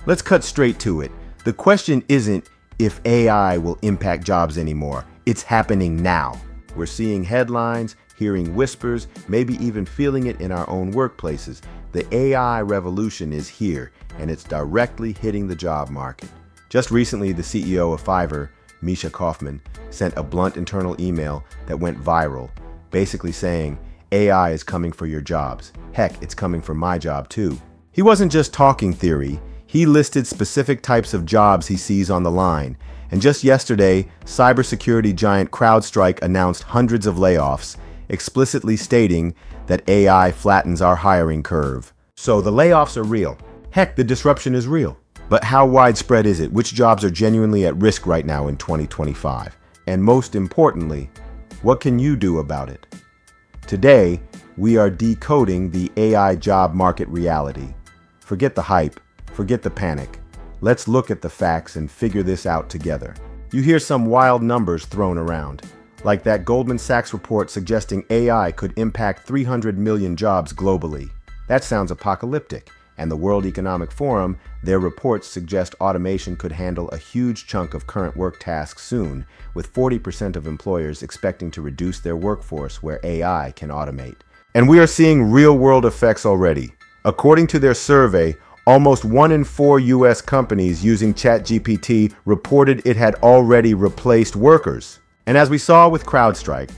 Let's cut straight to it. The question isn't if AI will impact jobs anymore. It's happening now. We're seeing headlines, hearing whispers, maybe even feeling it in our own workplaces. The AI revolution is here, and it's directly hitting the job market. Just recently, the CEO of Fiverr, Misha Kaufman, sent a blunt internal email that went viral, basically saying, AI is coming for your jobs. Heck, it's coming for my job too. He wasn't just talking theory. He listed specific types of jobs he sees on the line. And just yesterday, cybersecurity giant CrowdStrike announced hundreds of layoffs, explicitly stating that AI flattens our hiring curve. So the layoffs are real. Heck, the disruption is real. But how widespread is it? Which jobs are genuinely at risk right now in 2025? And most importantly, what can you do about it? Today, we are decoding the AI job market reality. Forget the hype, forget the panic. Let's look at the facts and figure this out together. You hear some wild numbers thrown around, like that Goldman Sachs report suggesting AI could impact 300 million jobs globally. That sounds apocalyptic, and the World Economic Forum, their reports suggest automation could handle a huge chunk of current work tasks soon, with 40% of employers expecting to reduce their workforce where AI can automate. And we are seeing real-world effects already. According to their survey, almost 1 in 4 US companies using ChatGPT reported it had already replaced workers. And as we saw with CrowdStrike,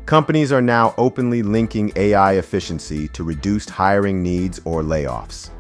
companies are now openly linking AI efficiency to reduced hiring needs or layoffs.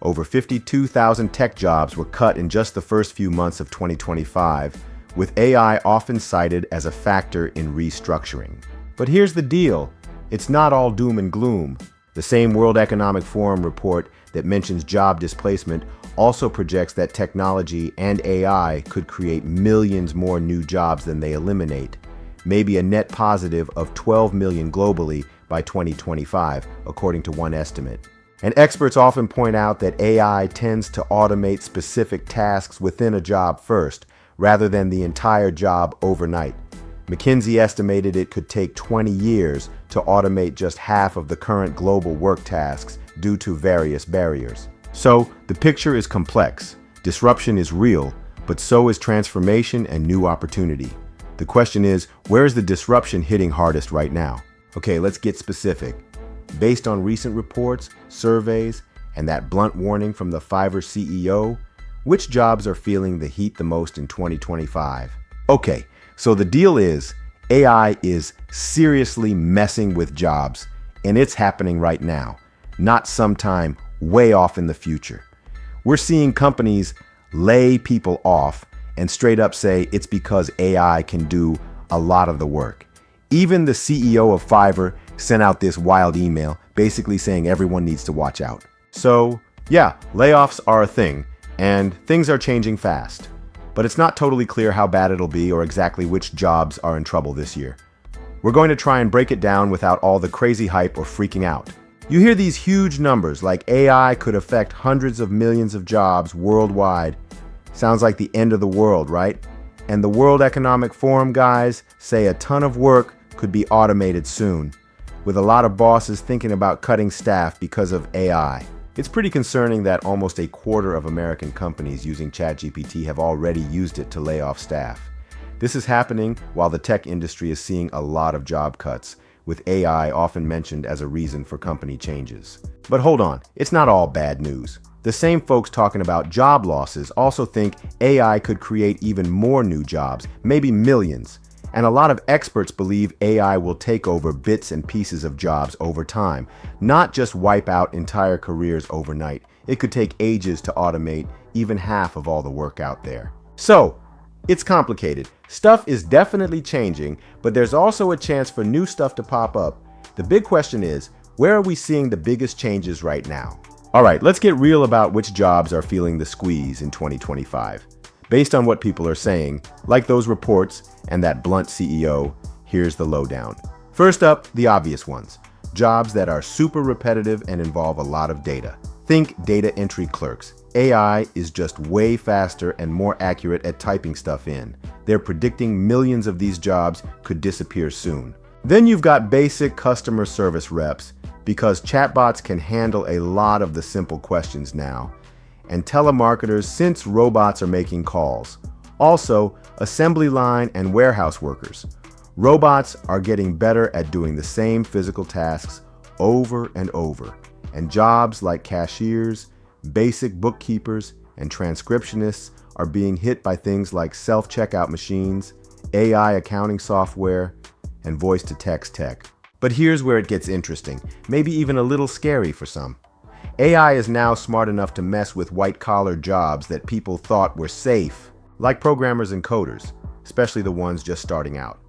Over 52,000 tech jobs were cut in just the first few months of 2025, with AI often cited as a factor in restructuring. But here's the deal. It's not all doom and gloom. The same World Economic Forum report that mentions job displacement also projects that technology and AI could create millions more new jobs than they eliminate, maybe a net positive of 12 million globally by 2025, according to one estimate. And experts often point out that AI tends to automate specific tasks within a job first, rather than the entire job overnight. McKinsey estimated it could take 20 years to automate just half of the current global work tasks due to various barriers. So, the picture is complex. Disruption is real, but so is transformation and new opportunity. The question is, where is the disruption hitting hardest right now? Okay, let's get specific. Based on recent reports, surveys, and that blunt warning from the Fiverr CEO, which jobs are feeling the heat the most in 2025? Okay, so the deal is, AI is seriously messing with jobs, and it's happening right now, not sometime way off in the future. We're seeing companies lay people off and straight up say it's because AI can do a lot of the work. Even the CEO of Fiverr sent out this wild email basically saying everyone needs to watch out. So yeah, layoffs are a thing, and things are changing fast. But it's not totally clear how bad it'll be or exactly which jobs are in trouble this year. We're going to try and break it down without all the crazy hype or freaking out. You hear these huge numbers like AI could affect hundreds of millions of jobs worldwide. Sounds like the end of the world, right? And the World Economic Forum guys say a ton of work could be automated soon, with a lot of bosses thinking about cutting staff because of AI. It's pretty concerning that almost a quarter of American companies using ChatGPT have already used it to lay off staff. This is happening while the tech industry is seeing a lot of job cuts, with AI often mentioned as a reason for company changes. But hold on, it's not all bad news. The same folks talking about job losses also think AI could create even more new jobs, maybe millions. And a lot of experts believe AI will take over bits and pieces of jobs over time, not just wipe out entire careers overnight. It could take ages to automate even half of all the work out there. So, it's complicated. Stuff is definitely changing, but there's also a chance for new stuff to pop up. The big question is, where are we seeing the biggest changes right now? All right, let's get real about which jobs are feeling the squeeze in 2025. Based on what people are saying, like those reports and that blunt CEO, here's the lowdown. First up, the obvious ones. Jobs that are super repetitive and involve a lot of data. Think data entry clerks. AI is just way faster and more accurate at typing stuff in. They're predicting millions of these jobs could disappear soon. Then you've got basic customer service reps, because chatbots can handle a lot of the simple questions now. and telemarketers since robots are making calls. Also, assembly line and warehouse workers. Robots are getting better at doing the same physical tasks over and over, and jobs like cashiers, basic bookkeepers, and transcriptionists are being hit by things like self-checkout machines, AI accounting software, and voice-to-text tech. But here's where it gets interesting, maybe even a little scary for some. AI is now smart enough to mess with white-collar jobs that people thought were safe, like programmers and coders, especially the ones just starting out.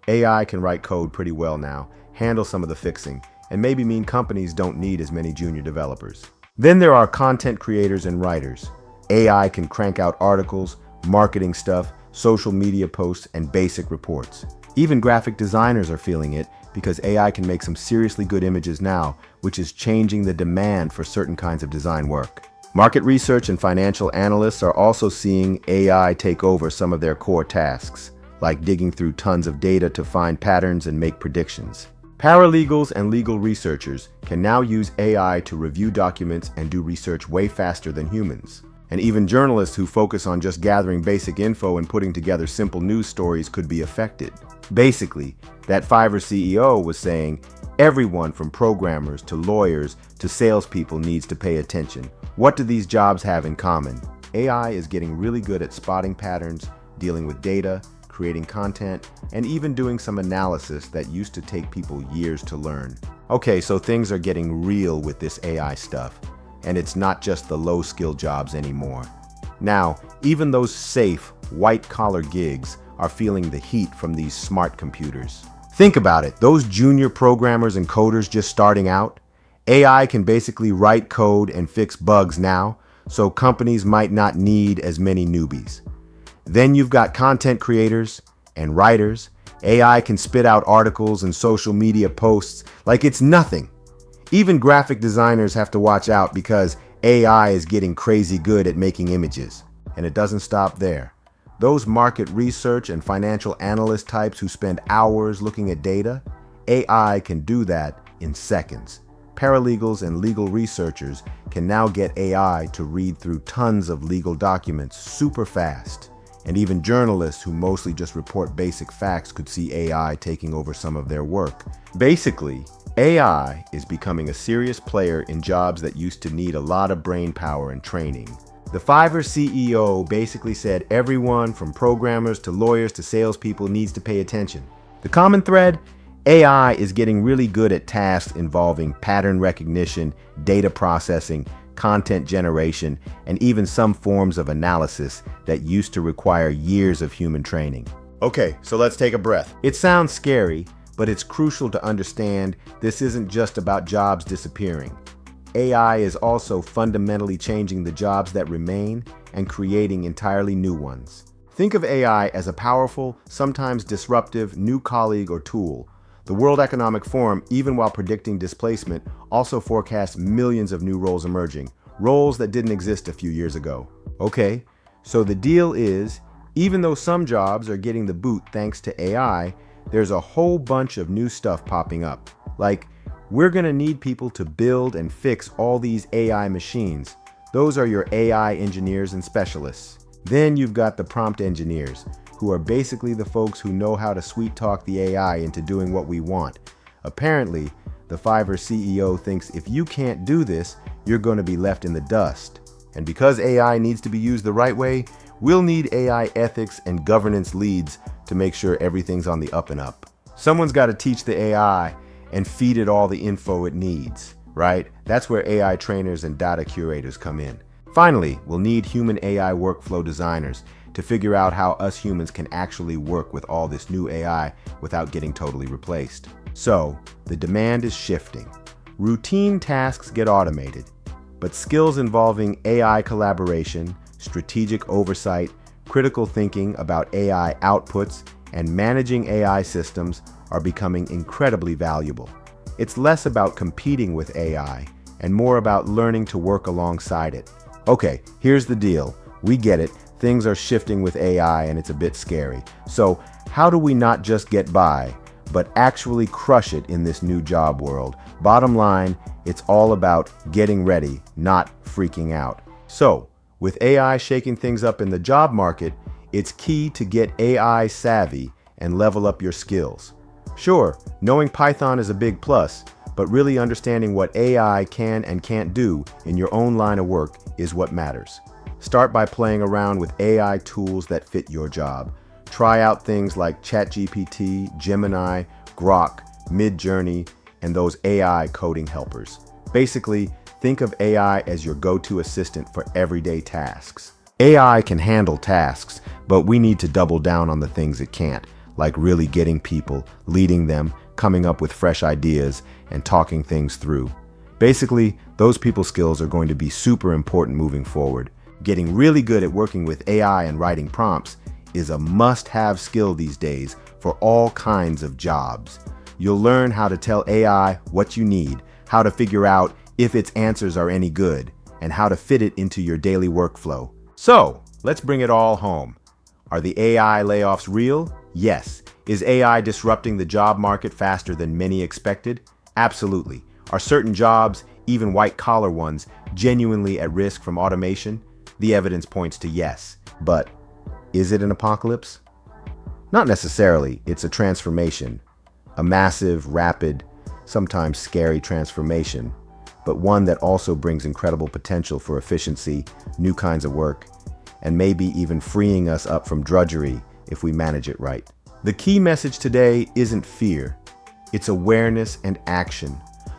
AI can write code pretty well now, handle some of the fixing, and maybe mean companies don't need as many junior developers. Then there are content creators and writers. AI can crank out articles, marketing stuff, social media posts, and basic reports. Even graphic designers are feeling it because AI can make some seriously good images now, which is changing the demand for certain kinds of design work. Market research and financial analysts are also seeing AI take over some of their core tasks, like digging through tons of data to find patterns and make predictions. Paralegals and legal researchers can now use AI to review documents and do research way faster than humans. And even journalists who focus on just gathering basic info and putting together simple news stories could be affected. Basically, that Fiverr CEO was saying, everyone from programmers to lawyers to salespeople needs to pay attention. What do these jobs have in common? AI is getting really good at spotting patterns, dealing with data, creating content, and even doing some analysis that used to take people years to learn. Okay, so things are getting real with this AI stuff, and it's not just the low-skill jobs anymore. Now, even those safe, white-collar gigs are feeling the heat from these smart computers. Think about it, those junior programmers and coders just starting out, AI can basically write code and fix bugs now, so companies might not need as many newbies. Then you've got content creators and writers. AI can spit out articles and social media posts like it's nothing. Even graphic designers have to watch out because AI is getting crazy good at making images. And it doesn't stop there. Those market research and financial analyst types who spend hours looking at data, AI can do that in seconds. Paralegals and legal researchers can now get AI to read through tons of legal documents super fast. And even journalists who mostly just report basic facts could see AI taking over some of their work. Basically, AI is becoming a serious player in jobs that used to need a lot of brain power and training. The Fiverr CEO basically said everyone from programmers to lawyers to salespeople needs to pay attention. The common thread? AI is getting really good at tasks involving pattern recognition, data processing, content generation, and even some forms of analysis that used to require years of human training. Okay, so let's take a breath. It sounds scary, but it's crucial to understand this isn't just about jobs disappearing. AI is also fundamentally changing the jobs that remain and creating entirely new ones. Think of AI as a powerful, sometimes disruptive, new colleague or tool. The World Economic Forum, even while predicting displacement, also forecasts millions of new roles emerging, roles that didn't exist a few years ago. Okay, so the deal is, even though some jobs are getting the boot thanks to AI, there's a whole bunch of new stuff popping up. Like, we're gonna need people to build and fix all these AI machines. Those are your AI engineers and specialists. Then you've got the prompt engineers, who are basically the folks who know how to sweet talk the AI into doing what we want. Apparently, the Fiverr CEO thinks if you can't do this, you're going to be left in the dust. And because AI needs to be used the right way, we'll need AI ethics and governance leads to make sure everything's on the up and up. Someone's got to teach the AI and feed it all the info it needs, right? That's where AI trainers and data curators come in. Finally, we'll need human AI workflow designers to figure out how us humans can actually work with all this new AI without getting totally replaced. So, the demand is shifting. Routine tasks get automated, but skills involving AI collaboration, strategic oversight, critical thinking about AI outputs, and managing AI systems are becoming incredibly valuable. It's less about competing with AI and more about learning to work alongside it. Okay, here's the deal. We get it. Things are shifting with AI and it's a bit scary. So how do we not just get by, but actually crush it in this new job world? Bottom line, it's all about getting ready, not freaking out. So With AI shaking things up in the job market, it's key to get AI savvy and level up your skills. Sure, knowing Python is a big plus, but really understanding what AI can and can't do in your own line of work is what matters. Start by playing around with AI tools that fit your job. Try out things like ChatGPT, Gemini, Grok, Midjourney, and those AI coding helpers. Basically, think of AI as your go-to assistant for everyday tasks. AI can handle tasks, but we need to double down on the things it can't, like really getting people, leading them, coming up with fresh ideas, and talking things through. Basically, those people skills are going to be super important moving forward. Getting really good at working with AI and writing prompts is a must-have skill these days for all kinds of jobs. You'll learn how to tell AI what you need, how to figure out if its answers are any good, and how to fit it into your daily workflow. So, let's bring it all home. Are the AI layoffs real? Yes. Is AI disrupting the job market faster than many expected? Absolutely. Are certain jobs, even white-collar ones, genuinely at risk from automation? The evidence points to yes. But is it an apocalypse? Not necessarily. It's a transformation. A massive, rapid, sometimes scary transformation, but one that also brings incredible potential for efficiency, new kinds of work, and maybe even freeing us up from drudgery if we manage it right. The key message today isn't fear. It's awareness and action.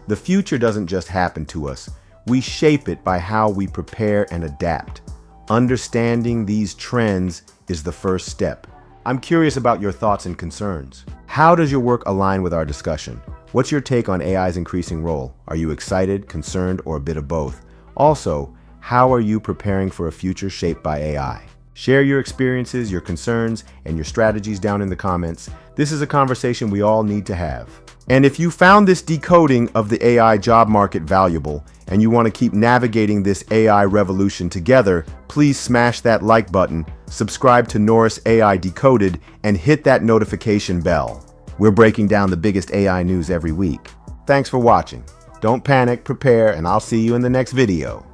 The future doesn't just happen to us. We shape it by how we prepare and adapt. Understanding these trends is the first step. I'm curious about your thoughts and concerns. How does your work align with our discussion? What's your take on AI's increasing role? Are you excited, concerned, or a bit of both? Also, how are you preparing for a future shaped by AI? Share your experiences, your concerns, and your strategies down in the comments. This is a conversation we all need to have. And if you found this decoding of the AI job market valuable, and you want to keep navigating this AI revolution together, please smash that like button, subscribe to Norris AI Decoded, and hit that notification bell. We're breaking down the biggest AI news every week. Thanks for watching. Don't panic, prepare, and I'll see you in the next video.